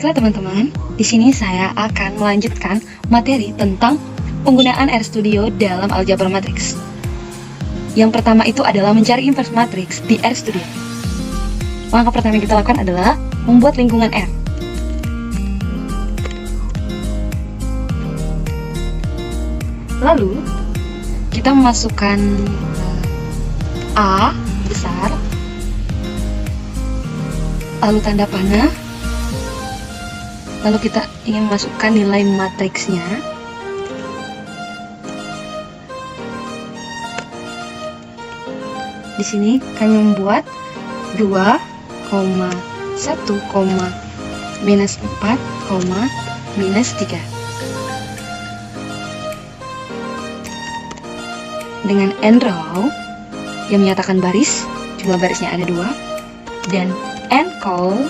Baiklah teman-teman, di sini saya akan melanjutkan materi tentang penggunaan RStudio dalam aljabar matriks. Yang pertama itu adalah mencari inverse matriks di RStudio. Langkah pertama yang kita lakukan adalah membuat lingkungan R. Lalu, kita memasukkan A besar, lalu tanda panah, lalu kita ingin memasukkan nilai matriksnya. Di sini kami membuat 2,1, minus 4, minus 3. Dengan end row yang menyatakan baris, jumlah barisnya ada 2, dan end column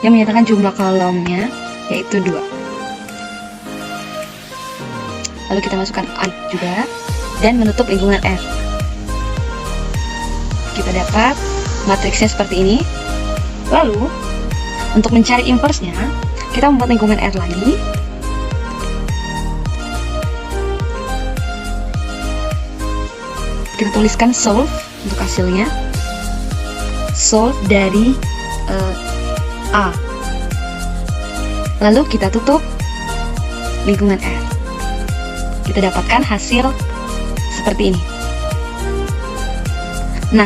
yang menyatakan jumlah kolomnya yaitu 2. Lalu kita masukkan A juga dan menutup lingkungan R. Kita dapat matriksnya seperti ini. Lalu untuk mencari inverse-nya, kita membuat lingkungan R lagi. Kita tuliskan solve untuk hasilnya. Solve dari A. Lalu kita tutup lingkungan R. Kita dapatkan hasil seperti ini. Nah,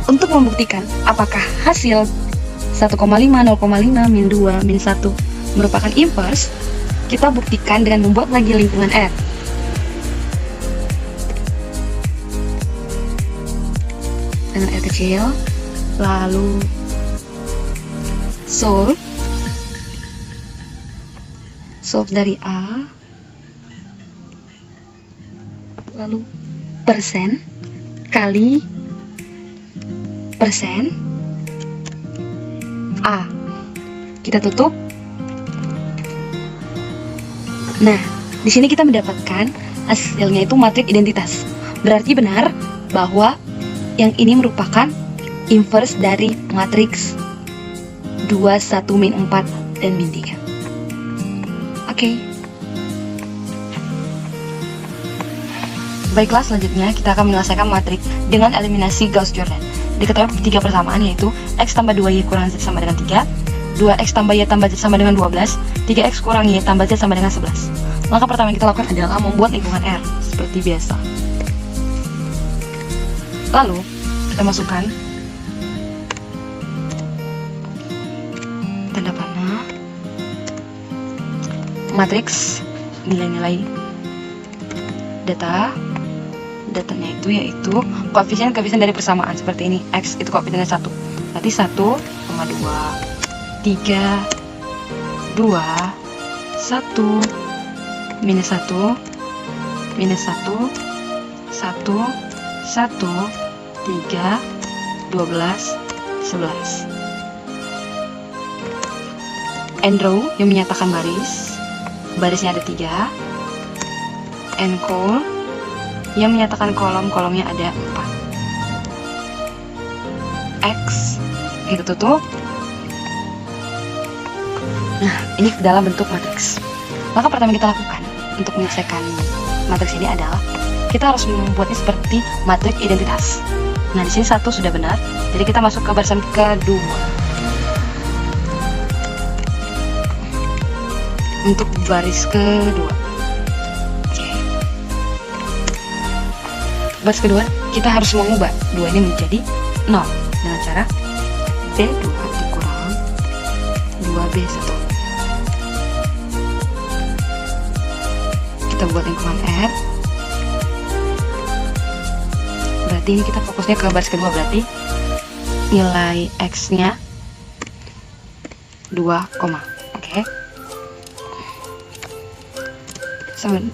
untuk membuktikan apakah hasil 1,5, 0,5, min 2, min 1 merupakan inverse, kita buktikan dengan membuat lagi lingkungan R. Dengan R kecil, lalu solve dari A, lalu persen kali persen A. Kita tutup. Nah, di sini kita mendapatkan hasilnya itu matriks identitas. Berarti benar bahwa yang ini merupakan inverse dari matriks 2, 1, min 4, dan min 3. Oke. Baiklah, selanjutnya kita akan menyelesaikan matriks dengan eliminasi Gauss-Jordan. Diketahui 3 persamaan, yaitu X tambah 2Y kurang Z sama dengan 3, 2X tambah Y tambah Z sama dengan 12, 3X kurang Y tambah Z sama dengan 11. Langkah pertama yang kita lakukan adalah membuat lingkungan R, seperti biasa. Lalu, kita masukkan tanda panah, matriks, nilai-nilai datanya itu yaitu koefisien dari persamaan seperti ini. X itu koefisiennya 1, berarti 1,2, 3, 2, 1, minus 1, minus 1, 1, 1, 3, 12, 11. End row yang menyatakan barisnya ada 3. End column yang menyatakan kolomnya ada 4. X kita tutup. Nah, ini dalam bentuk matriks. Maka pertama kita lakukan untuk menyelesaikan matriks ini adalah kita harus membuatnya seperti matriks identitas. Nah, di sini 1 sudah benar, jadi kita masuk ke barisan kedua. Untuk baris kedua, baris kedua kita harus mengubah 2 ini menjadi 0 dengan cara B2 dikurang 2B1. Kita buat lingkungan R. Berarti ini kita fokusnya ke baris kedua, berarti nilai X nya 2, oke.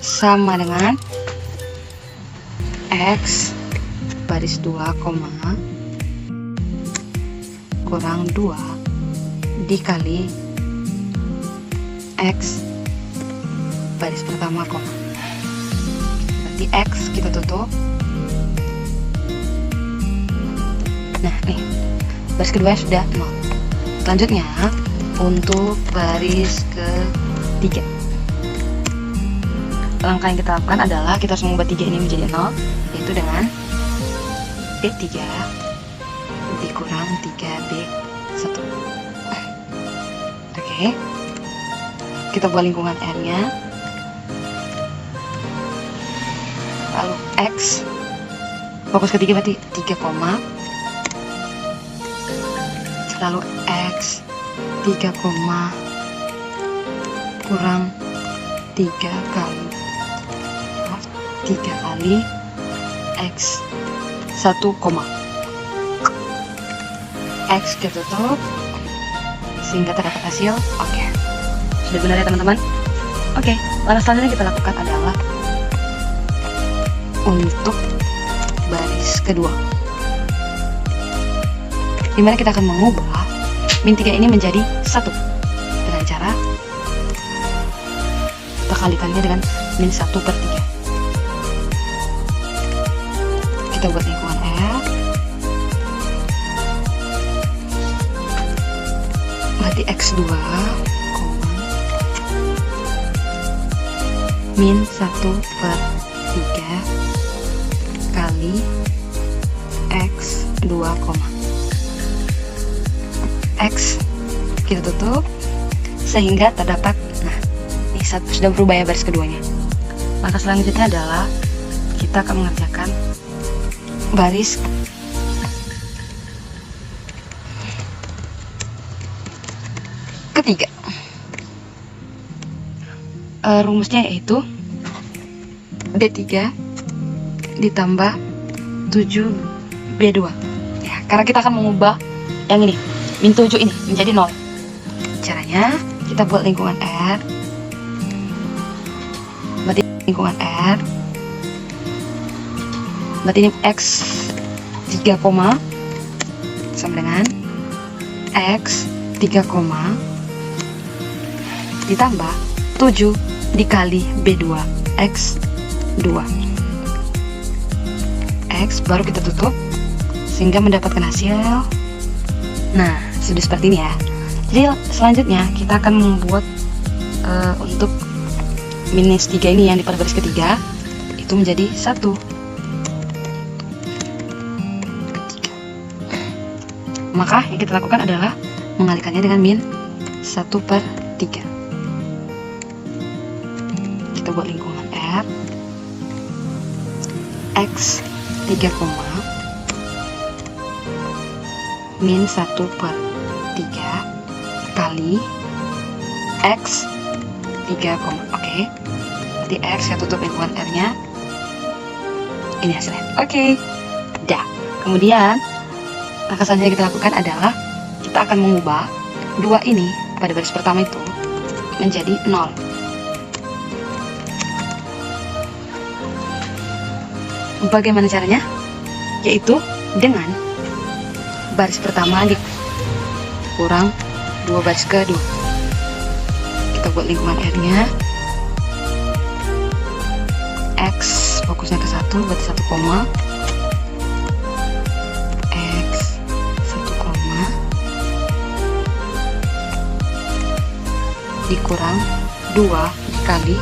Sama dengan X baris 2, kurang 2 dikali X baris pertama, berarti X kita tutup. Nah, nih baris kedua sudah 0. Selanjutnya untuk baris ketiga. Langkah yang kita lakukan adalah kita harus mengubah 3 ini menjadi 0, yaitu dengan B3 dikurang 3B1. Oke, kita buat lingkungan R-nya, lalu X, fokus ketiga berarti 3, lalu X 3, kurang 3 kali X 1, X kita tutup sehingga terdapat hasil. Oke, sudah benar ya teman-teman. Oke, langkah selanjutnya kita lakukan adalah untuk baris kedua, dimana kita akan mengubah min 3 ini menjadi 1 dengan cara kita kalikannya dengan min 1/3. Kita buat lingkungan R, berarti X2, min 1/3 kali X2, X kita tutup sehingga terdapat, nah ini sudah berubah ya baris keduanya. Langkah selanjutnya adalah kita akan mengerjakan baris ketiga. Rumusnya yaitu B3 ditambah 7B2 ya, karena kita akan mengubah yang ini min 7 ini menjadi 0. Caranya kita buat lingkungan R, berarti lingkungan R, berarti ini X 3, sama dengan X 3, ditambah 7 dikali B2 X 2, X baru kita tutup sehingga mendapatkan hasil. Nah, sudah seperti ini ya. Jadi selanjutnya kita akan membuat untuk minus 3 ini yang di pada baris ketiga itu menjadi 1. Maka yang kita lakukan adalah mengalikannya dengan min 1/3. Kita buat lingkungan R, X 3, min 1/3 kali X 3, oke. Berarti X saya tutup lingkungan R-nya. Ini hasilnya. Oke. Dah. Kemudian langkah selanjutnya kita lakukan adalah kita akan mengubah 2 ini pada baris pertama itu menjadi 0. Bagaimana caranya? Yaitu dengan baris pertama dikurang 2 baris kedua. Kita buat lingkungan R-nya, X fokusnya ke 1 berarti 1, X 1, dikurang 2 dikali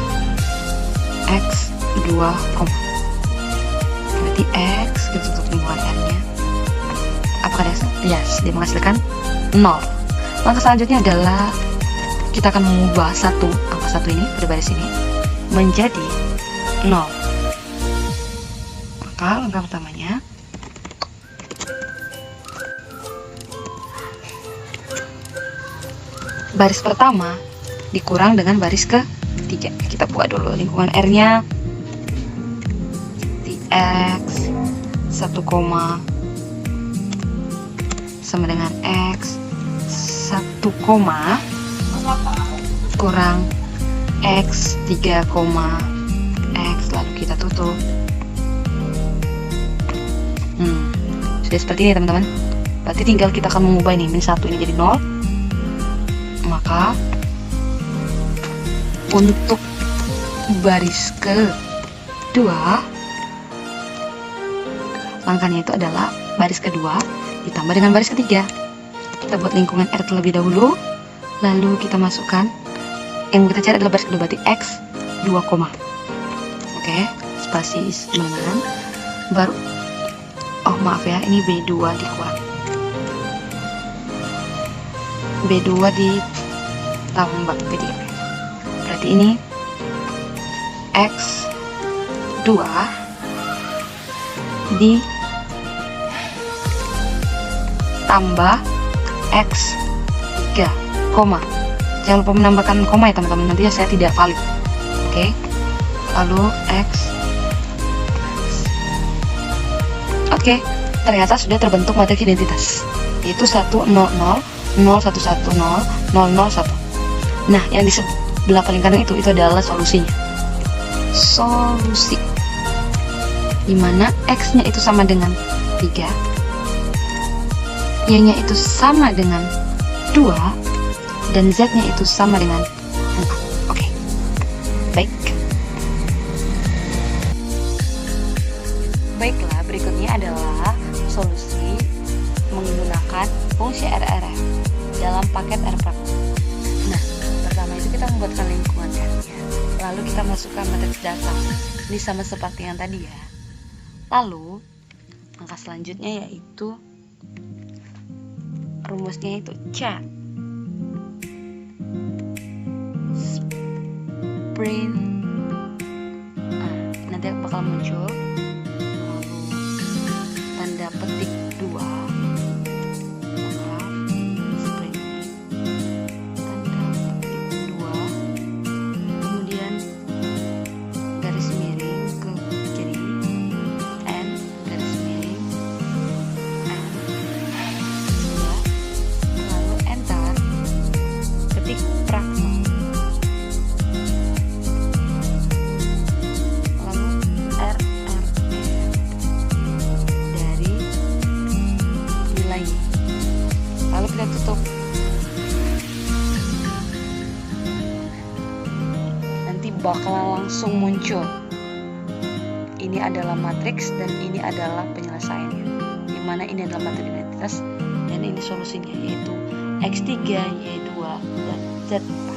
X 2, berarti X kita tutup lingkungan R-nya. Apakah dia? Yes, dia menghasilkan 0. Langkah selanjutnya adalah kita akan mengubah angka 1 ini pada baris ini menjadi 0. Maka langkah pertamanya baris pertama dikurang dengan baris ketiga. Kita buat dulu lingkungan R-nya, di X 1, sama dengan X 1, kurang X 3, X lalu kita tutup. Sudah seperti ini teman-teman. Berarti tinggal kita akan mengubah ini min 1 ini jadi 0. Maka untuk baris kedua, langkahnya itu adalah baris kedua ditambah dengan baris ketiga. Kita buat lingkungan R terlebih dahulu, Lalu kita masukkan, yang kita cari adalah baris kedua, berarti X 2 koma. Oke, spasi sembarangan. Baru, oh maaf ya, ini B2 dikurang. B2 ditambah B3. Berarti ini X 2 ditambah X 3, koma. Jangan lupa menambahkan koma ya teman-teman, nanti saya tidak valid. Oke. Lalu X. Oke, ternyata sudah terbentuk matriks identitas, yaitu 1 0 0 0 1 1 0 0 0 1. Nah, yang di sebelah paling kanan itu adalah solusinya. Solusi dimana X-nya itu sama dengan 3, Y-nya itu sama dengan 2, dan Z-nya itu sama dengan 4. Oke, baik. Baiklah, berikutnya adalah solusi menggunakan fungsi RRF dalam paket RPRAC. Nah, pertama itu kita membuatkan lingkungan R-nya, lalu kita masukkan matriks data. Ini sama seperti yang tadi ya. Lalu langkah selanjutnya yaitu rumusnya itu C sprint. Nanti bakal muncul, lalu tanda petik 2, sprint tanda petik 2, kemudian garis miring ke kiri, N garis miring N, lalu enter, ketik praksa, lalu RRF dari nilainya, lalu kita tutup. Nanti bakalan langsung muncul, ini adalah matriks dan ini adalah penyelesaiannya, dimana ini adalah matriks identitas dan ini solusinya, yaitu X3, Y2, dan Z4.